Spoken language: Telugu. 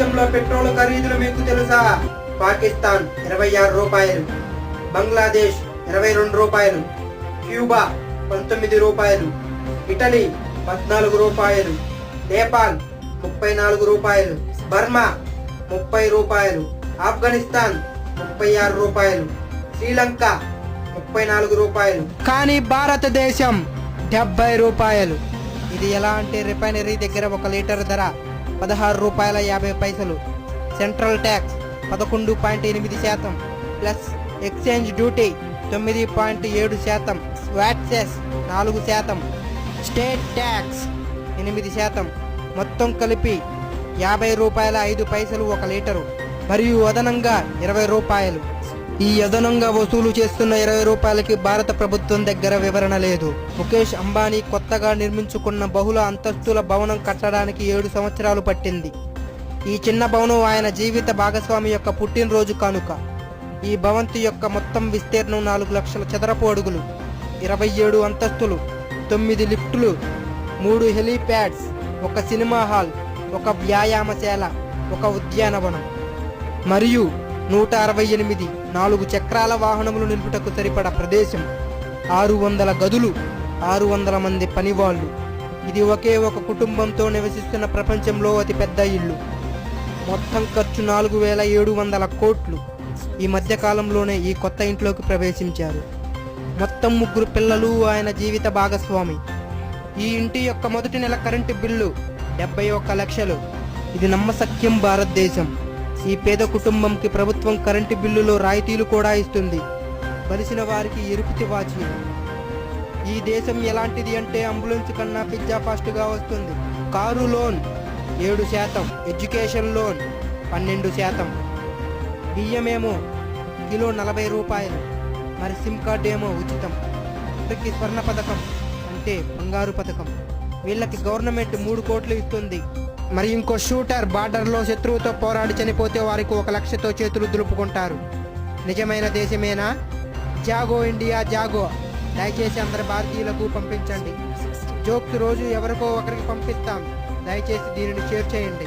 ప్రపంచంలో పెట్రోల్ ఖరీదులు మీకు తెలుసా? పాకిస్తాన్ 26 రూపాయలు, బంగ్లాదేశ్ 22 రూపాయలు, క్యూబా 19 రూపాయలు, ఇటలీ 14 రూపాయలు, నేపాల్ 34 రూపాయలు, బర్మా 30 రూపాయలు, ఆఫ్ఘనిస్తాన్ 36 రూపాయలు, శ్రీలంక 34 రూపాయలు. కానీ భారతదేశం 70 రూపాయలు. ఇది ఎలా అంటే రిఫైనరీ దగ్గర 1 లీటర్ ధర 16 రూపాయల 50 పైసలు, central tax 11.8%, plus exchange duty 9.7%, VAT cess 4%, state tax 8%, మొత్తం కలిపి 50 రూపాయల 5 పైసలు 1 లీటరు, మరియు అదనంగా 20 రూపాయలు. ఈ అదనంగా వసూలు చేస్తున్న 20 రూపాయలకి భారత ప్రభుత్వం దగ్గర వివరణ లేదు. ముఖేష్ అంబానీ కొత్తగా నిర్మించుకున్న బహుళ అంతస్తుల భవనం కట్టడానికి 7 సంవత్సరాలు పట్టింది. ఈ చిన్న భవనం ఆయన జీవిత భాగస్వామి యొక్క పుట్టినరోజు కానుక. ఈ భవంతి యొక్క మొత్తం విస్తీర్ణం 4 లక్షల చదరపు అడుగులు, 27 అంతస్తులు, 9 లిఫ్టులు, 3 హెలీప్యాడ్స్, 1 సినిమా హాల్, 1 వ్యాయామశాల, 1 ఉద్యానవనం మరియు 168 4 చక్రాల వాహనములు నిలుపుటకు సరిపడ ప్రదేశం, 600 గదులు, 600 మంది పనివాళ్ళు. ఇది ఒకే ఒక కుటుంబంతో నివసిస్తున్న ప్రపంచంలో అతిపెద్ద ఇల్లు. మొత్తం ఖర్చు 4700 కోట్లు. ఈ మధ్య కాలంలోనే ఈ కొత్త ఇంట్లోకి ప్రవేశించారు. మొత్తం 3 పిల్లలు ఆయన జీవిత భాగస్వామి. ఈ ఇంటి యొక్క మొదటి నెల కరెంటు బిల్లు 71 లక్షలు. ఇది నమ్మశక్యం. భారతదేశం ఈ పేద కుటుంబంకి ప్రభుత్వం కరెంటు బిల్లులో రాయితీలు కూడా ఇస్తుంది. బలిసిన వారికి ఎరుపు తివాచీలు. ఈ దేశం ఎలాంటిది అంటే అంబులెన్స్ కన్నా పిజ్జా ఫాస్ట్గా వస్తుంది. కారు లోన్ 7%, ఎడ్యుకేషన్ లోన్ 12%, బియ్యమేమో కిలో 40 రూపాయలు, మరి సిమ్ కార్డు ఏమో ఉచితం. ఇప్పటికి స్వర్ణ పథకం అంటే బంగారు పథకం. వీళ్ళకి గవర్నమెంట్ 3 కోట్లు ఇస్తుంది. మరి ఇంకో షూటర్ బార్డర్లో శత్రువుతో పోరాడి చనిపోతే వారికి 1 లక్షతో చేతులు దులుపుకుంటారు. నిజమైన దేశమేనా? జాగో ఇండియా జాగో. దయచేసి అందరి భారతీయులకు పంపించండి. జోక్స్ రోజు ఎవరికో ఒకరికి పంపిస్తాం. దయచేసి దీనిని షేర్ చేయండి.